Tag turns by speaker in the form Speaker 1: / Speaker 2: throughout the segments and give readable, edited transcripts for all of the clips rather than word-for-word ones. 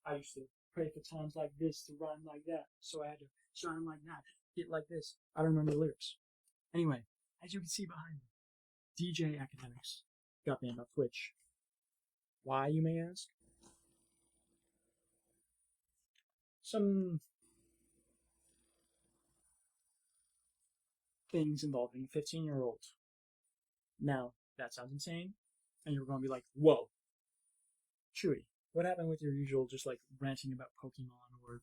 Speaker 1: I used to pray for times like this to rhyme like that, so I had to shine like that, get like this. I don't remember the lyrics. Anyway, as you can see behind me, DJ Academics got banned off Twitch. Why, you may ask? Some things involving a 15-year-old. Now, that sounds insane, and you're going to be like, whoa, Chewy, what happened with your usual just like ranting about Pokemon or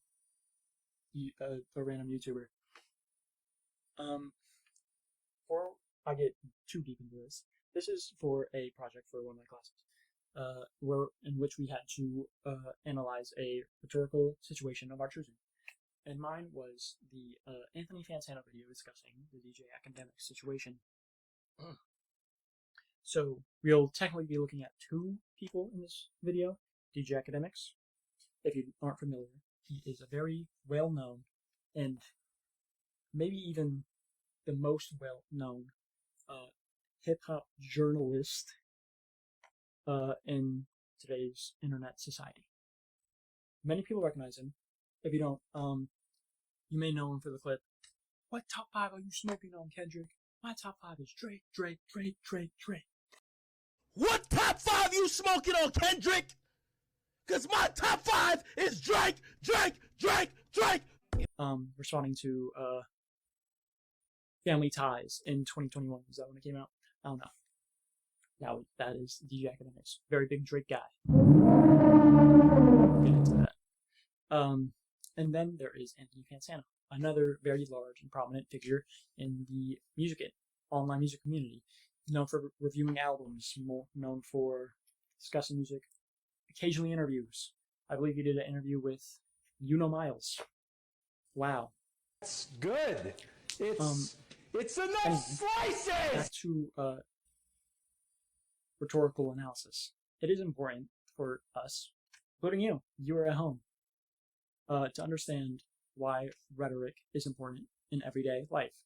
Speaker 1: a random YouTuber? Before I get too deep into this, this is for a project for one of my classes, in which we had to analyze a rhetorical situation of our choosing. And mine was the Anthony Fantano video discussing the DJ Academic situation. So we'll technically be looking at two people in this video. DJ Academics, if you aren't familiar, he is a very well-known and maybe even the most well-known hip-hop journalist in today's internet society. Many people recognize him. If you don't, you may know him for the clip, "What top 5 are you smoking on, Kendrick? My top 5 is Drake, Drake, Drake, Drake, Drake."
Speaker 2: What top 5 you smoking on, Kendrick? Because my top 5 is Drake, Drake, Drake, Drake.
Speaker 1: Responding to Family Ties in 2021. Is that when it came out? I don't know. Now that is DJ Academics. Very big Drake guy. We'll get into that. And then there is Anthony Fantano, another very large and prominent figure in the online music community, known for reviewing albums, more known for discussing music, occasionally interviews. I believe he did an interview with Miles. Wow.
Speaker 2: That's good. It's enough
Speaker 1: anyway,
Speaker 2: slices!
Speaker 1: Back to rhetorical analysis. It is important for us, including you are at home, to understand why rhetoric is important in everyday life.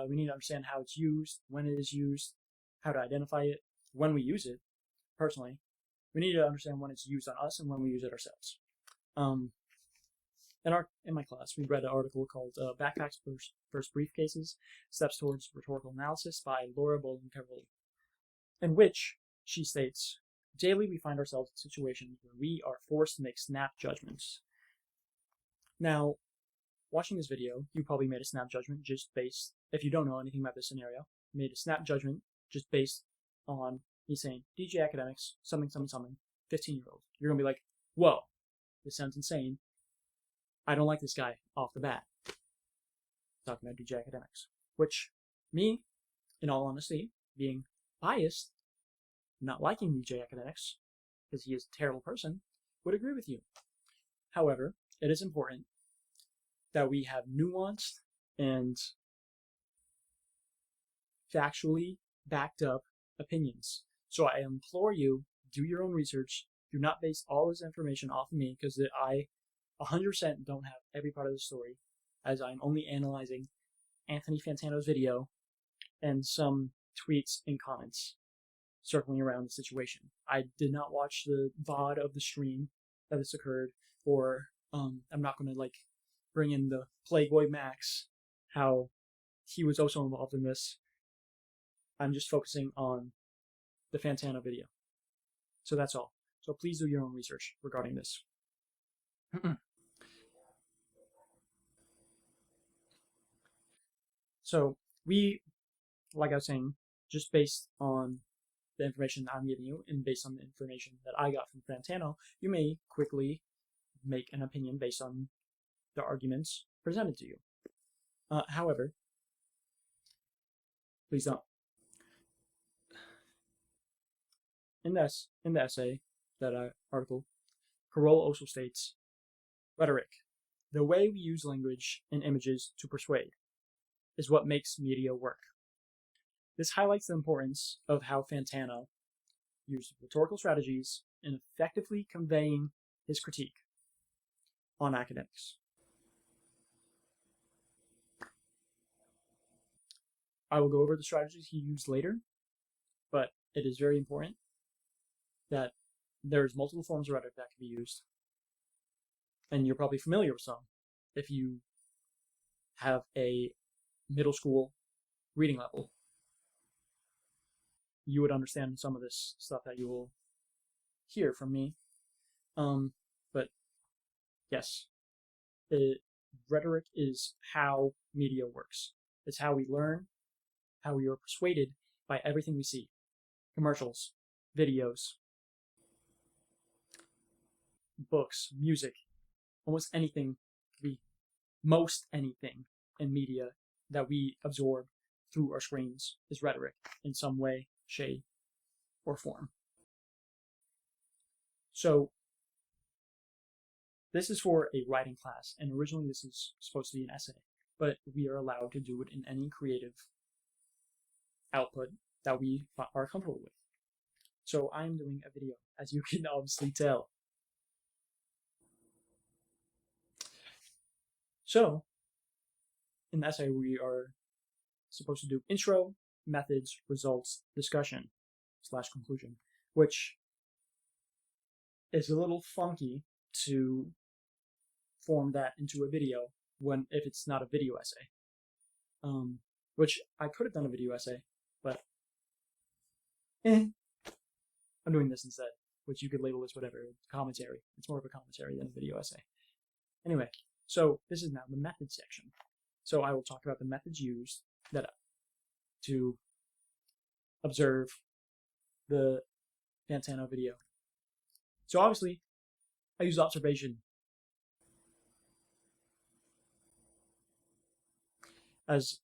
Speaker 1: We need to understand how it's used, when it is used, how to identify it, when we use it. Personally, we need to understand when it's used on us and when we use it ourselves. In my class, we read an article called "Backpacks versus Briefcases: Steps Towards Rhetorical Analysis" by Laura Bowling-Carroll, in which she states, "Daily we find ourselves in situations where we are forced to make snap judgments." Now, watching this video, you probably made a snap judgment just based, if you don't know anything about this scenario, made a snap judgment just based on me saying, DJ Academics, something, something, something, 15-year-old. You're going to be like, whoa, this sounds insane. I don't like this guy off the bat. Talking about DJ Academics. Which, me, in all honesty, being biased, not liking DJ Academics, because he is a terrible person, would agree with you. However, it is important that we have nuanced and factually backed up opinions. So I implore you, do your own research. Do not base all this information off of me, because I 100% don't have every part of the story, as I'm only analyzing Anthony Fantano's video and some tweets and comments circling around the situation. I did not watch the VOD of the stream that this occurred, or I'm not going to bring in the Playboy Max, how he was also involved in this. I'm just focusing on the Fantano video. So that's all. So please do your own research regarding this. So we, like I was saying, just based on the information that I'm giving you and based on the information that I got from Fantano, you may quickly make an opinion based on the arguments presented to you. However, please don't. In the essay, that article, Carroll also states, rhetoric, the way we use language and images to persuade, is what makes media work. This highlights the importance of how Fantano used rhetorical strategies in effectively conveying his critique on academics. I will go over the strategies he used later, but it is very important that there's multiple forms of rhetoric that can be used. and you're probably familiar with some if you have a middle school reading level. You would understand some of this stuff that you will hear from me. But yes, rhetoric is how media works. It's how we learn, how we are persuaded by everything we see. Commercials, videos, books, music, almost anything, most anything in media that we absorb through our screens is rhetoric in some way, shape, or form. So this is for a writing class, and originally this is supposed to be an essay, but we are allowed to do it in any creative output that we are comfortable with. So I'm doing a video, as you can obviously tell. So in the essay, we are supposed to do intro, methods, results, discussion, / conclusion, which is a little funky to form that into a video if it's not a video essay. Which I could have done a video essay, but I'm doing this instead, which you could label as whatever, commentary. It's more of a commentary than a video essay. Anyway, so this is now the method section. So I will talk about the methods used to observe the Fantano video. So obviously, I use observation, as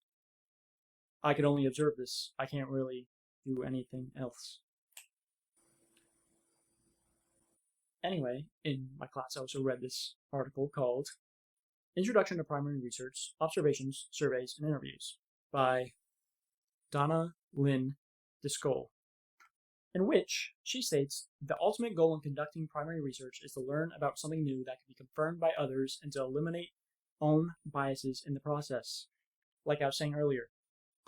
Speaker 1: I could only observe this. I can't really do anything else. Anyway, in my class, I also read this article called Introduction to Primary Research, Observations, Surveys, and Interviews by Donna Lynn Discoll, in which she states, the ultimate goal in conducting primary research is to learn about something new that can be confirmed by others and to eliminate own biases in the process. Like I was saying earlier,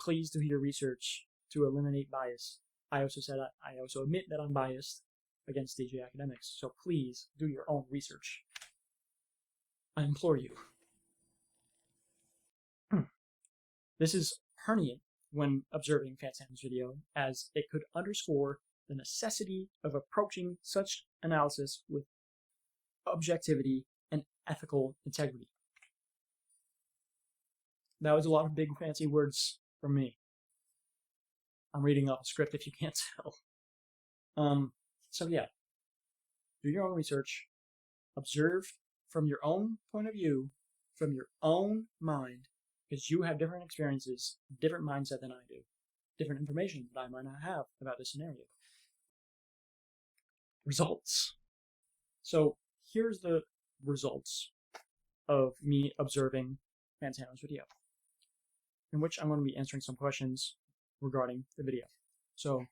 Speaker 1: please do your research to eliminate bias. I also admit that I'm biased against DJ academics, so please do your own research. I implore you. This is pertinent when observing Fantano's video, as it could underscore the necessity of approaching such analysis with objectivity and ethical integrity. That was a lot of big fancy words from me. I'm reading off a script if you can't tell. So yeah, do your own research, observe from your own point of view, from your own mind, because you have different experiences, different mindset than I do, different information that I might not have about this scenario. Results. So here's the results of me observing Fantano's video, in which I'm going to be answering some questions regarding the video. So,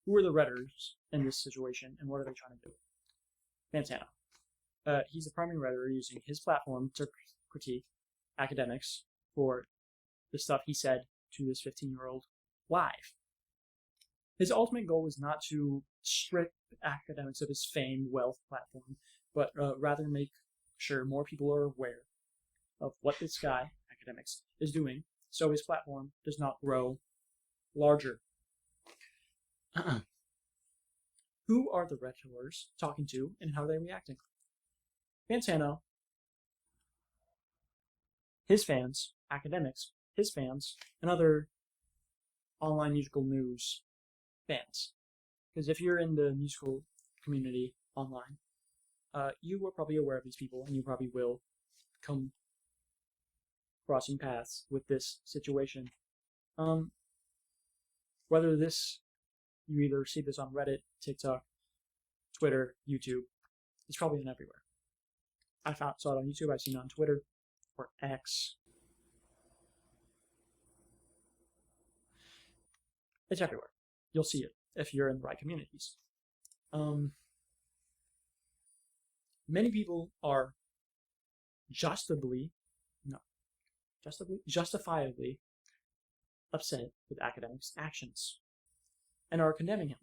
Speaker 1: who are the redditors in this situation, and what are they trying to do? Fantano. He's the primary redditor using his platform to critique academics for the stuff he said to this 15-year-old live. His ultimate goal is not to strip academics of his fame, wealth, platform, but rather make sure more people are aware of what this guy, academics, is doing, so his platform does not grow larger. Who are the redditors talking to, and how are they reacting? Fantano, his fans, academics, his fans, and other online musical news fans. Because if you're in the musical community online, you are probably aware of these people, and you probably will come crossing paths with this situation. Whether you either see this on Reddit, TikTok, Twitter, YouTube, it's probably on everywhere. I saw it on YouTube, I've seen it on Twitter, or X. It's everywhere. You'll see it if you're in the right communities. Many people are justifiably upset with academics' actions and are condemning him.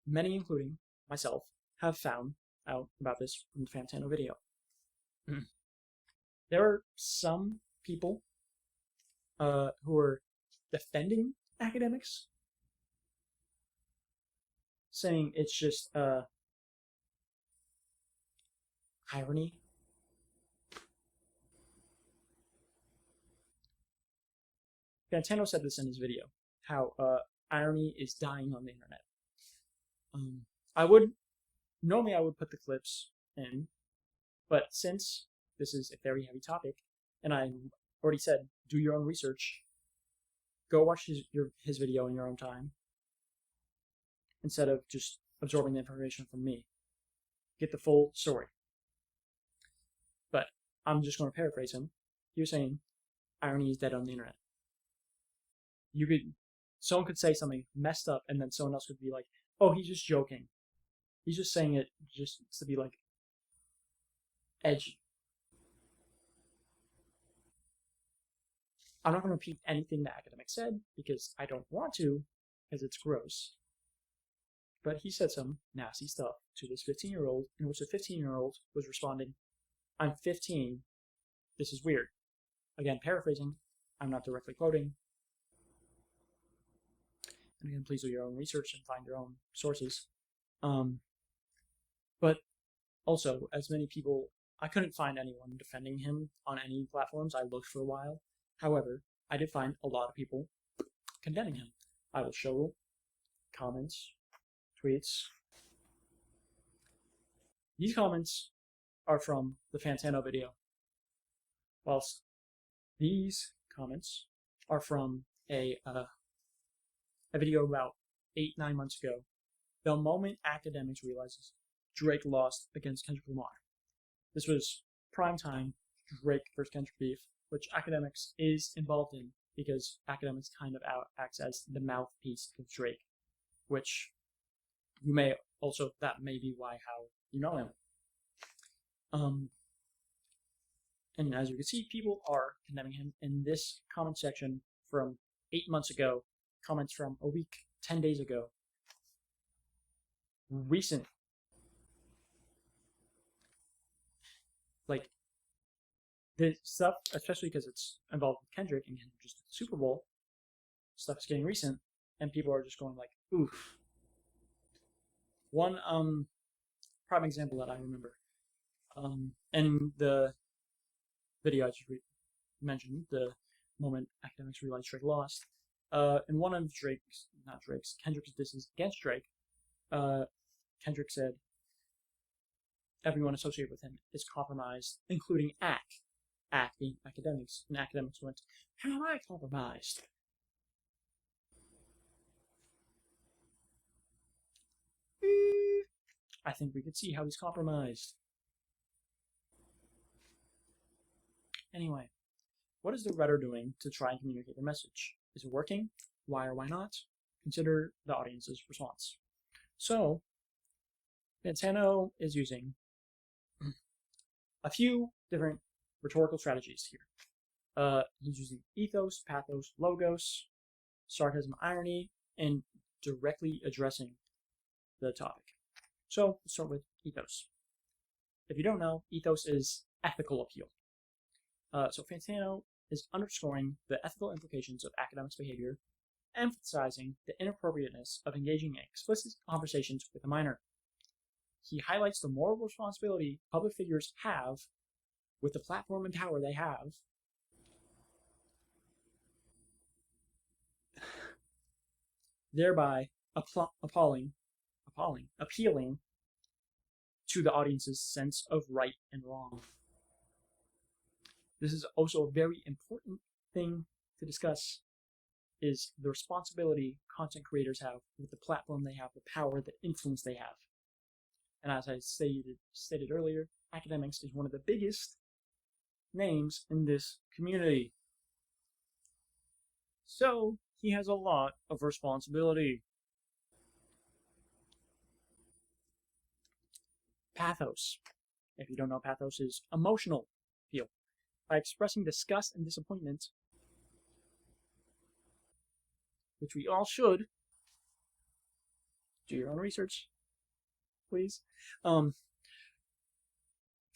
Speaker 1: Many, including myself, have found out about this from the Fantano video. there are some people who are defending academics, saying it's just irony. Fantano said this in his video, how irony is dying on the internet. I would normally put the clips in, but since this is a very heavy topic, and I already said, do your own research, go watch his video in your own time, instead of just absorbing the information from me. Get the full story. But I'm just going to paraphrase him. He was saying, irony is dead on the internet. Someone could say something messed up, and then someone else could be like, oh, he's just joking. He's just saying it just to be like edgy. I'm not going to repeat anything the academic said because I don't want to, because it's gross. But he said some nasty stuff to this 15-year-old, in which the 15-year-old was responding, I'm 15. This is weird. Again, paraphrasing. I'm not directly quoting. And again, please do your own research and find your own sources. But also, as many people, I couldn't find anyone defending him on any platforms. I looked for a while. However, I did find a lot of people condemning him. I will show comments, tweets. These comments are from the Fantano video, whilst these comments are from a video about 8-9 months ago. The moment academics realizes Drake lost against Kendrick Lamar. This was prime time Drake versus Kendrick beef, which academics is involved in because academics kind of acts as the mouthpiece of Drake, which that may be how you know him. And as you can see, people are condemning him in this comment section from 8 months ago, comments from a week, 10 days ago. Recent. Like, the stuff, especially because it's involved with Kendrick and just the Super Bowl, stuff is getting recent, and people are just going like, oof. One prime example that I remember, in the video I just mentioned, the moment academics realized Drake lost, in one of Kendrick's disses against Drake, Kendrick said everyone associated with him is compromised, including ACK being academics, and academics went, how am I compromised? I think we could see how he's compromised. Anyway, what is the Redder doing to try and communicate their message? Is it working? Why or why not? Consider the audience's response. So, Fantano is using a few different rhetorical strategies here. He's using ethos, pathos, logos, sarcasm, irony, and directly addressing the topic. So, let's start with ethos. If you don't know, ethos is ethical appeal. So Fantano is underscoring the ethical implications of academics' behavior, emphasizing the inappropriateness of engaging in explicit conversations with a minor. He highlights the moral responsibility public figures have with the platform and power they have, thereby appealing to the audience's sense of right and wrong. This is also a very important thing to discuss, is the responsibility content creators have with the platform they have, the power, the influence they have. And as I stated earlier, academics is one of the biggest names in this community. So he has a lot of responsibility. Pathos. If you don't know, pathos is emotional appeal. By expressing disgust and disappointment, which we all should. Do your own research, please.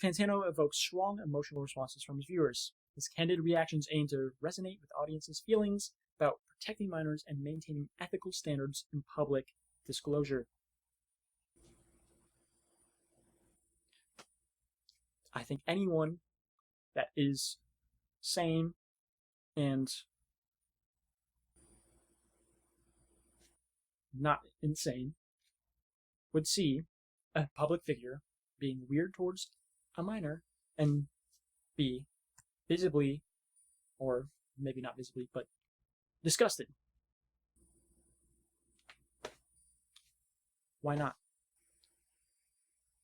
Speaker 1: Fantano evokes strong emotional responses from his viewers. His candid reactions aim to resonate with audiences' feelings about protecting minors and maintaining ethical standards in public disclosure. I think anyone that is sane and not insane would see a public figure being weird towards a minor and be visibly, or maybe not visibly, but disgusted. Why not?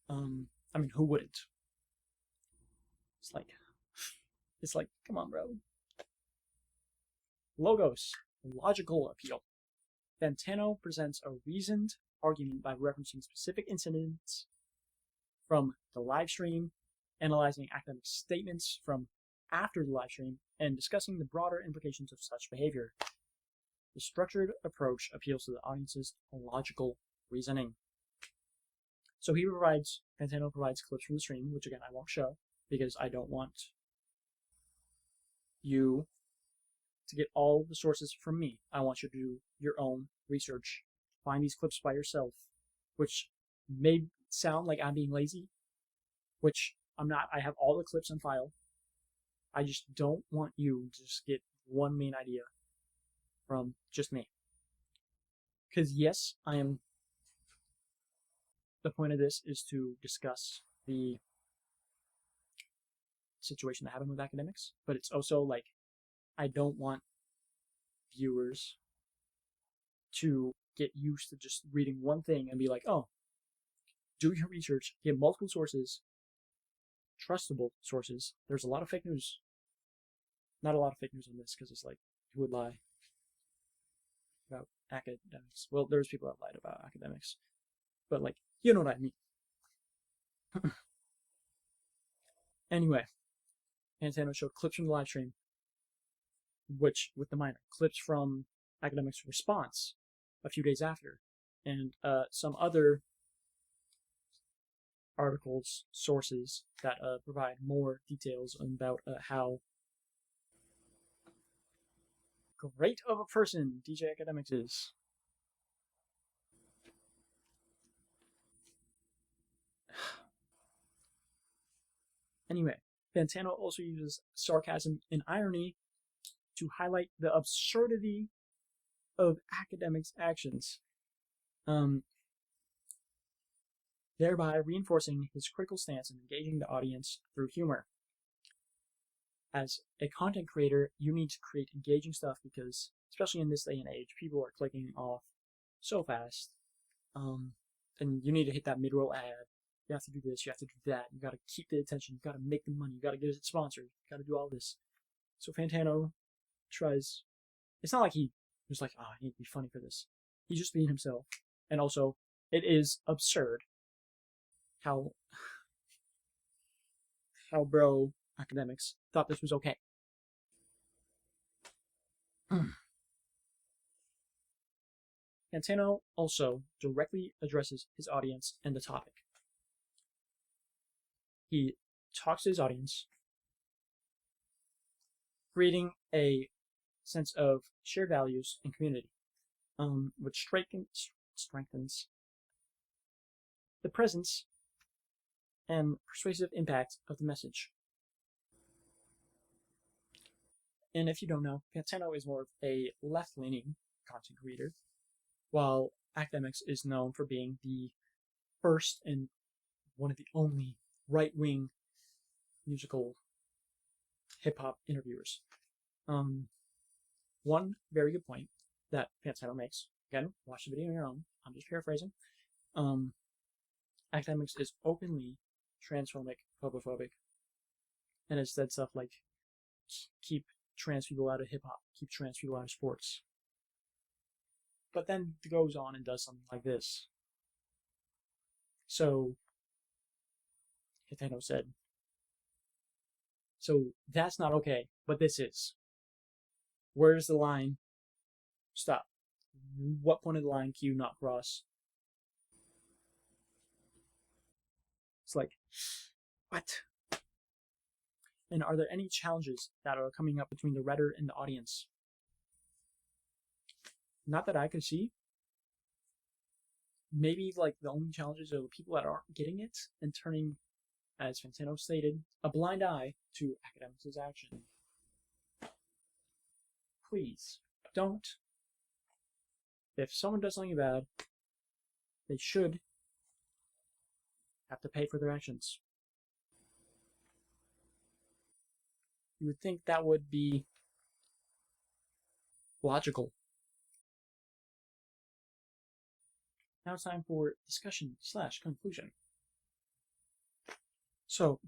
Speaker 1: I mean, who wouldn't? It's like, come on, bro. Logos, logical appeal. Fantano presents a reasoned argument by referencing specific incidents from the live stream, analyzing academic statements from after the live stream, and discussing the broader implications of such behavior. The structured approach appeals to the audience's logical reasoning. So Fantano provides clips from the stream, which again I won't show because I don't want you to get all the sources from me. I want you to do your own research. Find these clips by yourself, which may sound like I'm being lazy, which I'm not. I have all the clips on file. I just don't want you to just get one main idea from just me. Because yes, the point of this is to discuss the situation that happened with academics, but it's also like, I don't want viewers to get used to just reading one thing and be like, oh, do your research, get multiple sources, trustable sources. There's a lot of fake news. Not a lot of fake news on this, because it's like, who would lie about academics? Well, there's people that lied about academics, but like, you know what I mean. Anyway, Fantano showed clips from the live stream, which, with the minor, clips from academics' response a few days after, and some other articles, sources that provide more details about how great of a person DJ Academics is. Anyway, Fantano also uses sarcasm and irony to highlight the absurdity of academics' actions, thereby reinforcing his critical stance and engaging the audience through humor. As a content creator, you need to create engaging stuff because, especially in this day and age, people are clicking off so fast, and you need to hit that mid-roll ad. You have to do this, you have to do that, you gotta keep the attention, you gotta make the money, you gotta get it sponsored, you gotta do all this. So Fantano tries, it's not like he was like, I need to be funny for this. He's just being himself. And also, it is absurd how bro academics thought this was okay. Fantano also directly addresses his audience and the topic. He talks to his audience, creating a sense of shared values and community, which strengthens the presence and persuasive impact of the message. And if you don't know, Fantano is more of a left-leaning content creator, while Academics is known for being the first and one of the only right-wing musical hip-hop interviewers. One very good point that Fantano makes, again, watch the video on your own, I'm just paraphrasing, Academics is openly transphobic, homophobic, and has said stuff like, keep trans people out of hip-hop, keep trans people out of sports. But then goes on and does something like this. So, Fantano said, so that's not okay, but this is. Where's the line? Stop. What point of the line can you not cross? It's like, what? And are there any challenges that are coming up between the rhetor and the audience? Not that I could see. Maybe like the only challenges are the people that aren't getting it and turning, as Fantano stated, a blind eye to academics' action. Please don't. If someone does something bad, they should have to pay for their actions. You would think that would be logical. Now it's time for discussion/conclusion. So,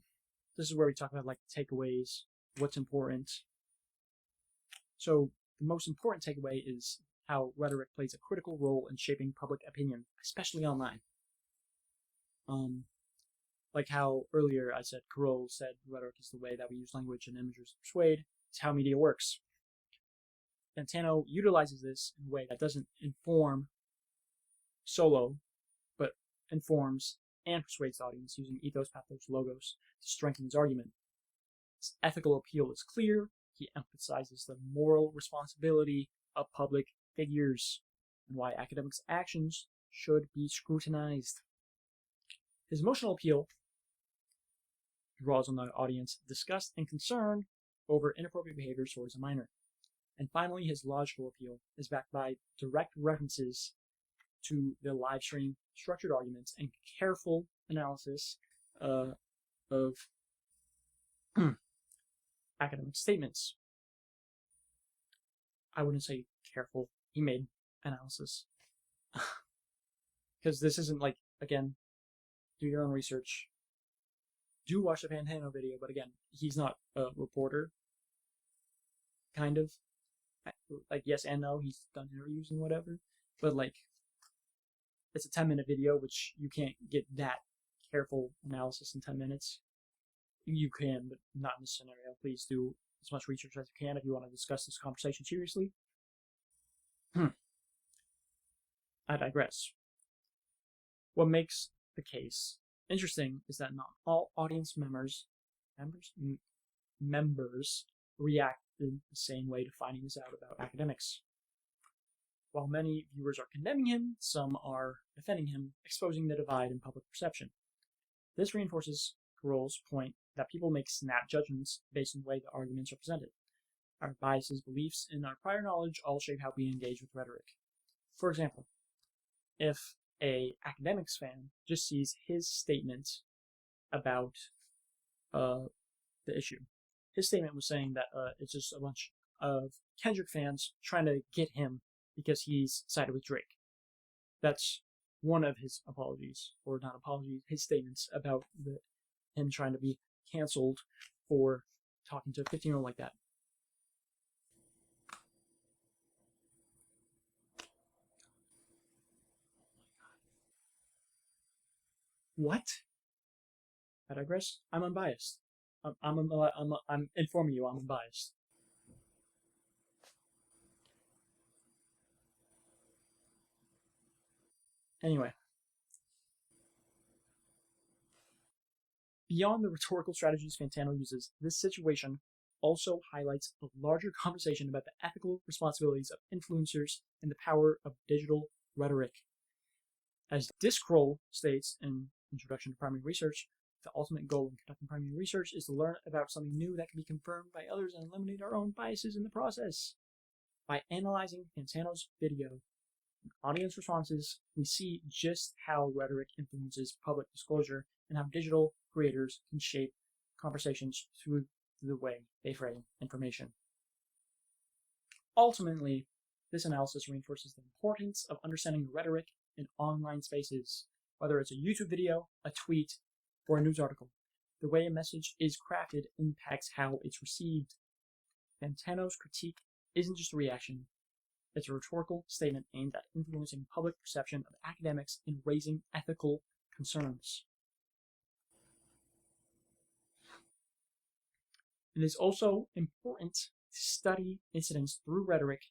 Speaker 1: this is where we talk about like takeaways, what's important. So, the most important takeaway is how rhetoric plays a critical role in shaping public opinion, especially online. Like how earlier I said, Carroll said rhetoric is the way that we use language and images to persuade. It's how media works. Fantano utilizes this in a way that doesn't inform solo, but informs and persuades the audience using ethos, pathos, logos to strengthen his argument. His ethical appeal is clear. He emphasizes the moral responsibility of public figures and why academics' actions should be scrutinized. His emotional appeal draws on the audience disgust and concern over inappropriate behavior towards a minor. And finally, his logical appeal is backed by direct references to the live stream, structured arguments, and careful analysis of academic statements. I wouldn't say careful. He made analysis. Because this isn't like, again, do your own research. Do watch the Fantano video, but again, he's not a reporter. Kind of. Like, yes and no, he's done interviews and whatever. But, like, it's a 10-minute video, which you can't get that careful analysis in 10 minutes. You can, but not in this scenario. Please do as much research as you can if you want to discuss this conversation seriously. I digress. What makes the case interesting is that not all audience members react in the same way to finding this out about academics. While many viewers are condemning him, some are defending him, exposing the divide in public perception. This reinforces Carroll's point that people make snap judgments based on the way the arguments are presented. Our biases, beliefs, and our prior knowledge all shape how we engage with rhetoric. For example, if an academics fan just sees his statement about the issue. His statement was saying that it's just a bunch of Kendrick fans trying to get him because he's sided with Drake. That's one of his apologies, or not apologies, his statements about him trying to be canceled for talking to a 15-year-old like that. What? I digress. I'm unbiased. I'm informing you I'm unbiased. Anyway. Beyond the rhetorical strategies Fantano uses, this situation also highlights a larger conversation about the ethical responsibilities of influencers and the power of digital rhetoric. As Discroll states in Introduction to Primary Research, the ultimate goal in conducting primary research is to learn about something new that can be confirmed by others and eliminate our own biases in the process. By analyzing Fantano's video and audience responses, we see just how rhetoric influences public disclosure and how digital creators can shape conversations through the way they frame information. Ultimately, this analysis reinforces the importance of understanding rhetoric in online spaces, whether it's a YouTube video, a tweet, or a news article. The way a message is crafted impacts how it's received. Fantano's critique isn't just a reaction, it's a rhetorical statement aimed at influencing public perception of academics and raising ethical concerns. It is also important to study incidents through rhetoric,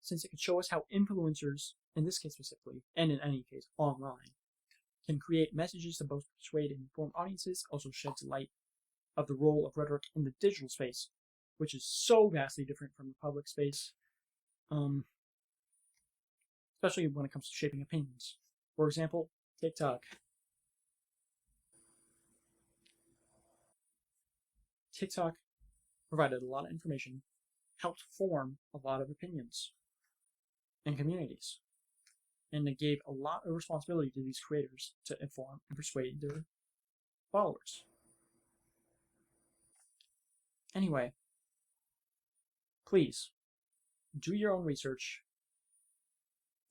Speaker 1: since it can show us how influencers, in this case specifically, and in any case online, can create messages to both persuade and inform audiences, also sheds light of the role of rhetoric in the digital space, which is so vastly different from the public space, especially when it comes to shaping opinions. For example, TikTok. TikTok provided a lot of information, helped form a lot of opinions and communities, and it gave a lot of responsibility to these creators to inform and persuade their followers. Anyway, please do your own research,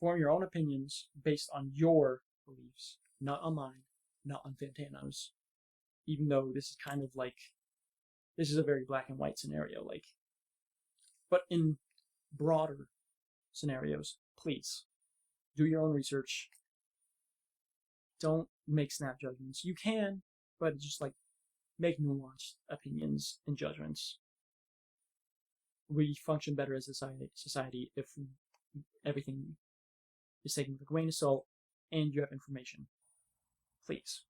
Speaker 1: form your own opinions based on your beliefs, not on mine, not on Fantano's. Even though this is kind of like, this is a very black and white scenario, like, but in broader scenarios, please do your own research. Don't make snap judgments. You can, but just like make nuanced opinions and judgments. We function better as a society if everything is taken with a grain of salt and you have information. Please.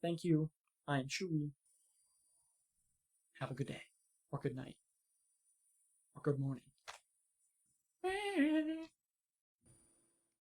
Speaker 1: Thank you. I am Chewy. Have a good day, or good night, or good morning.